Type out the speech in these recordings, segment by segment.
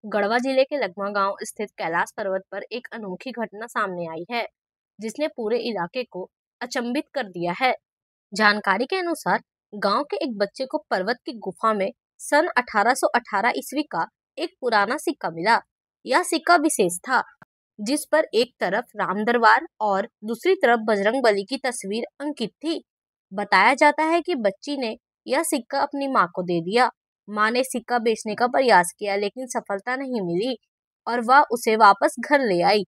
गढ़वा जिले के लगमा गांव स्थित कैलाश पर्वत पर एक अनोखी घटना सामने आई है, जिसने पूरे इलाके को अचंभित कर दिया है। जानकारी के अनुसार गांव के एक बच्चे को पर्वत की गुफा में सन 1818 ईस्वी का एक पुराना सिक्का मिला। यह सिक्का विशेष था, जिस पर एक तरफ राम दरबार और दूसरी तरफ बजरंग बली की तस्वीर अंकित थी। बताया जाता है कि बच्ची ने यह सिक्का अपनी मां को दे दिया। मां ने सिक्का बेचने का प्रयास किया, लेकिन सफलता नहीं मिली और वह उसे वापस घर ले आई।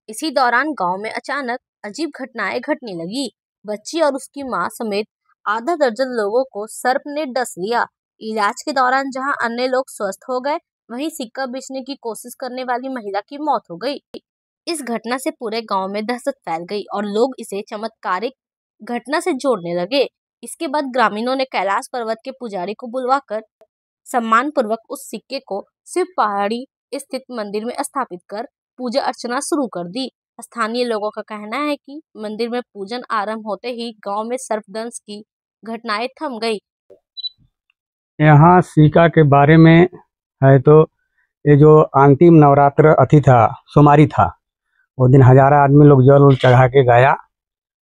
इसी दौरान गांव में अचानक अजीब घटनाएं घटने लगी। बच्ची और उसकी मां समेत आधा दर्जन लोगों को सर्प ने डस लिया। इलाज के दौरान जहां अन्य लोग स्वस्थ हो गए, वहीं सिक्का बेचने की कोशिश करने वाली महिला की मौत हो गई। इस घटना से पूरे गांव में दहशत फैल गई और लोग इसे चमत्कारिक घटना से जोड़ने लगे। इसके बाद ग्रामीणों ने कैलाश पर्वत के पुजारी को बुलवाकर सम्मान पूर्वक उस सिक्के को शिव पहाड़ी स्थित मंदिर में स्थापित कर पूजा अर्चना शुरू कर दी। स्थानीय लोगों का कहना है कि मंदिर में पूजन आरंभ होते ही गांव में सर्पदंश की घटनाएं थम गई। यहाँ सिक्का के बारे में है तो ये जो अंतिम नवरात्र अथी था, सोमवारी था, वो दिन हजारों आदमी लोग जल उल चढ़ा के गया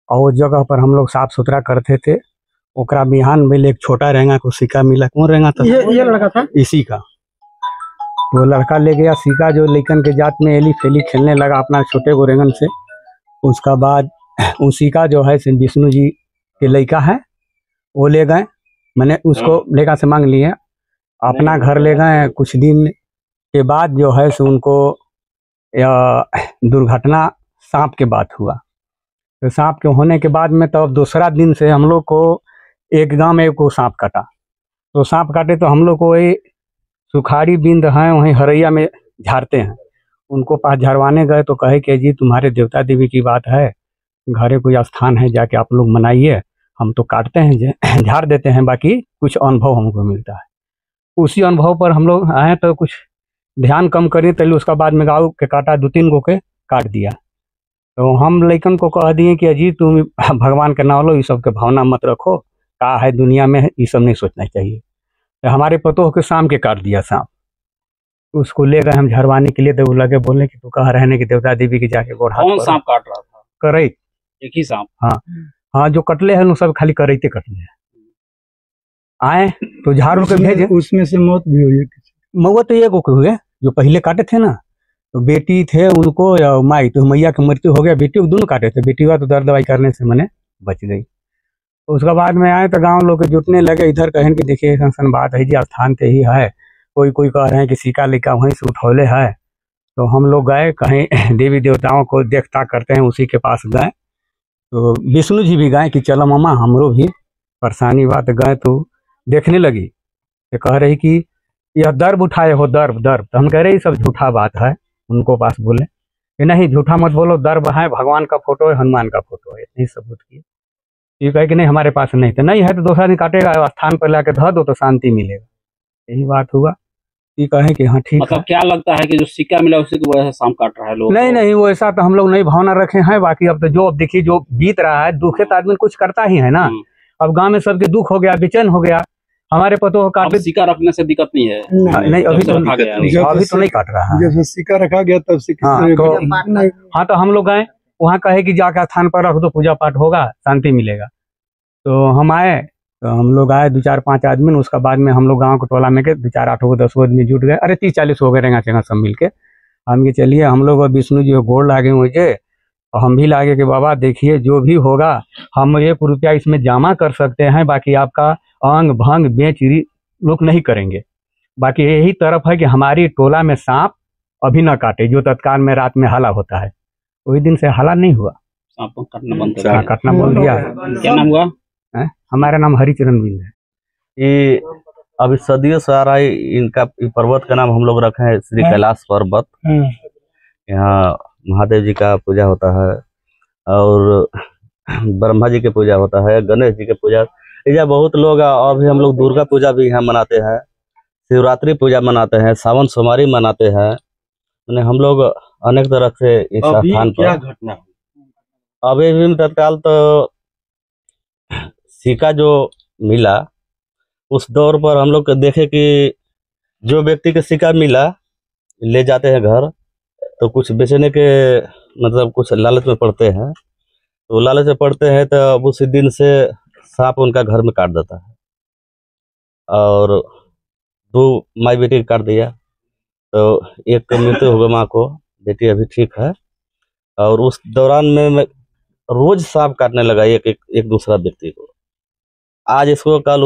और वो जगह पर हम लोग साफ सुथरा करते थे। ओकरा बिहान में एक छोटा रेंगा को सिक्का मिला। कौन रेंगा था? ये लड़का था इसी का। तो लड़का ले गया सिक्का, जो लेकिन के जात में एली फेली खेलने लगा अपना छोटे गो रेंगन से। उसका बाद उसी का जो है विष्णु जी के लड़का है, वो ले गए। मैंने उसको लेगा से मांग लिए, अपना घर ले गए। कुछ दिन के बाद जो है उनको दुर्घटना सांप के बात हुआ। तो सांप के होने के बाद में तब दूसरा दिन से हम लोग को एक गांव में को सांप काटा। तो सांप काटे तो हम लोग को वही सुखाड़ी बिंद हैं, वहीं हरैया में झाड़ते हैं। उनको पास झड़वाने गए तो कहे कि जी तुम्हारे देवता देवी की बात है, घरे कोई स्थान है, जाके आप लोग मनाइए। हम तो काटते हैं, झाड़ देते हैं, बाकी कुछ अनुभव हमको मिलता है। उसी अनुभव पर हम लोग आए तो कुछ ध्यान कम करिए। तो उसका बाद में गाँव के काटा, 2-3 गो के काट दिया। तो हम लड़कन को कह दिए कि अजी तुम भगवान के नाम लो, ये सब के भावना मत रखो, का है दुनिया में, ये सब नहीं सोचना चाहिए। तो हमारे पतोह के शाम के काट दिया सांप। उसको ले गए हम झड़वाने के लिए। तो वो लगे बोलने कि तू कह रहे हैं कि देवता देवी की जाके गोड़ हाथ। कौन सांप काट रहा था? करैत। एक ही सांप? हाँ, जो कटले हैं सब खाली करैते कटले हैं। आए तो झाड़ू के भेजे, उसमें से मौत भी हुई। मौत तो एक हुए, जो पहले काटे थे ना, तो बेटी थे उनको या माई, तो मैया की मृत्यु हो गया, बेटी को दोनों काटे थे। बेटी हुआ तो दर्द दवाई करने से मैंने बच गई। तो उसके बाद में आए तो गांव लोग के जुटने लगे। इधर कहें कि देखिए ऐसा बात है जी, स्थान पे ही है। कोई कह रहे हैं कि सिक्का लिक्का वहीं से उठौले है। तो हम लोग गए, कहीं देवी देवताओं को देखता करते हैं, उसी के पास गए। तो विष्णु जी भी गए कि चलो मामा हमरो भी परेशानी बात। गए तो देखने लगी, तो कह रही कि यह दर्ब उठाए हो, दर्ब दर्ब। तो हम कह रहे ये सब झूठा बात है। उनको पास बोले कि नहीं झूठा मत बोलो, दर्ब है, भगवान का फोटो है, हनुमान का फोटो है, इतनी सबूत किए। ये कहे कि नहीं हमारे पास नहीं। तो नहीं है तो दूसरा दिन काटेगा, स्थान पर लाके धो दो तो शांति मिलेगा। यही बात हुआ। ये कहे कि हाँ ठीक मतलब क्या लगता है कि जो सिक्का मिला उसी की वजह से सांप काट रहा है लोग? नहीं वो ऐसा तो हम लोग नहीं भावना रखे हैं। बाकी अब तो जो अब देखिए जो बीत रहा है, दुखे तो आदमी कुछ करता ही है ना। अब गाँव में सबके दुख हो गया, बेचैन हो गया। हमारे पतो काट सिक्का रखने से दिक्कत नहीं है? नहीं अभी तो नहीं काट रहा है। जैसे सिक्का रखा गया तब सिक्का। हाँ तो हम लोग गए वहाँ, कहे कि जाकर स्थान पर रख दो, पूजा पाठ होगा, शांति मिलेगा। तो हम आए, तो हम लोग आए 2-4-5 आदमी। उसका बाद में हम लोग गाँव के टोला में के 2-4-8-10 आदमी जुट गए। अरे 30-40 हो गए रेंगा चेंगा सब मिल के। हम ये चलिए हम लोग विष्णु जी गोड़ लागे मुझे, और हम भी लागे कि बाबा देखिए जो भी होगा हम 1 रुपया इसमें जमा कर सकते हैं, बाकी आपका अंग भंग बेच लोग नहीं करेंगे। बाकी यही तरफ है कि हमारी टोला में सांप अभी न काटे, जो तत्काल में रात में हला होता है। वही दिन से हला नहीं हुआ, सांप काटना बंद कर दिया। काटना बोल दिया। क्या नाम हुआ? हमारा नाम हरिचरण बिंद है। ये अभी सदियों से आ रहा है। इनका पर्वत का नाम हम लोग रखे हैं श्री कैलाश पर्वत। यहाँ महादेव जी का पूजा होता है और ब्रह्मा जी की पूजा होता है, गणेश जी की पूजा। यहाँ बहुत लोग, अभी हम लोग दुर्गा पूजा भी यहाँ मनाते हैं, शिवरात्रि पूजा मनाते हैं, सावन सोमवारी मनाते हैं। मैंने हम लोग अनेक तरह से इस स्थान पर। क्या घटना? अभी भी तत्काल तो सिक्का जो मिला, उस दौर पर हम लोग देखे कि जो व्यक्ति के सिक्का मिला ले जाते हैं घर, तो कुछ बेचने के मतलब कुछ लालच में पड़ते हैं, तो लालच में पड़ते हैं तो अब उसी दिन से सांप उनका घर में काट देता है, और 2 माई बेटी को काट दिया। तो एक तो मृत्यु हो गया माँ को, बेटी अभी ठीक है। और उस दौरान में मैं रोज सांप काटने लगा एक दूसरा व्यक्ति को, आज इसको कल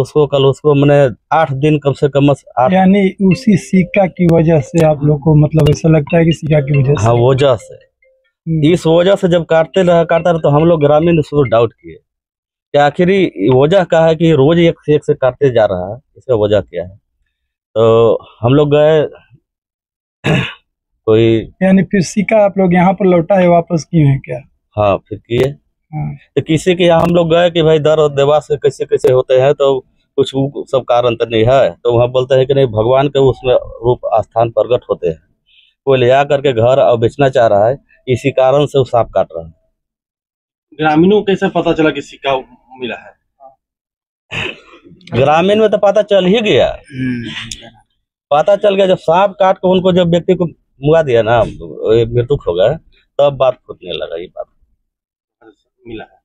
उसको मैंने 8 दिन कम से कम 8। यानी उसी सिक्का की वजह से आप लोग को मतलब ऐसा लगता है कि सिक्का की वजह से? हाँ, वजह से, इस वजह से जब काटता रहा तो हम लोग ग्रामीण उसको डाउट किए कि आखिर वजह क्या है कि रोज एक से काटते जा रहा है, इसका वजह क्या है। तो हम लोग गए कोई, यानी फिर सिक्का आप लोग यहाँ पर लौटा है, वापस किए हैं क्या? हाँ फिर किए। हाँ। तो किसी के यहाँ हम लोग गए कि भाई दर और देवास से कैसे कैसे होते हैं, तो कुछ सब कारण तो नहीं है, तो वहाँ बोलते हैं कि नहीं, भगवान के उसमें रूप स्थान प्रकट होते हैं, कोई ले जा करके घर और बेचना चाह रहा है, इसी कारण से वो सांप काट रहा है। ग्रामीणों को कैसे पता चला कि सिक्का मिला है? ग्रामीण में तो पता चल ही गया, पता चल गया जब सांप काट के उनको जब व्यक्ति को मुआ दिया ना, मृत्यु हो गया, तब बात फूटने लगा, ये बात मिला है।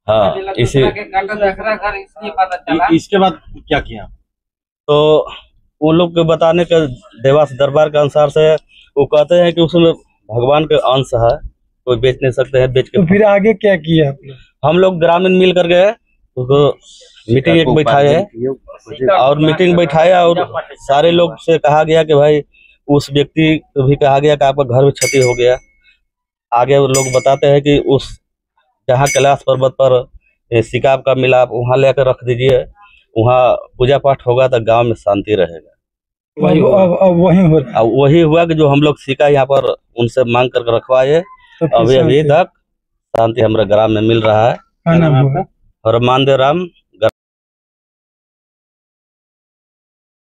हाँ, इसी इसके बाद क्या किया? तो उन लोग के बताने के देवास दरबार के अनुसार से वो कहते हैं कि उसमें भगवान के अंश है, कोई बेच नहीं सकते हैं, बेच के। तो फिर आगे क्या किया आप लोग? हम लोग ग्रामीण मिल कर गए, उसको मीटिंग एक बैठाए और मीटिंग बैठाया, और सारे लोग से कहा गया कि भाई उस व्यक्ति को भी कहा गया कि आपका घर में क्षति हो गया। आगे वो लोग बताते हैं कि उस जहाँ कैलाश पर्वत पर सिक्का का मिला, वहाँ लेकर रख दीजिए, वहाँ पूजा पाठ होगा तो गांव में शांति रहेगा। वही हो रहा है। वही हुआ कि जो हम लोग सिक्का यहाँ पर उनसे मांग कर रखवाए, तो अभी तक शांति हमारे ग्राम में मिल रहा है। क्या नाम है? और मानदेव राम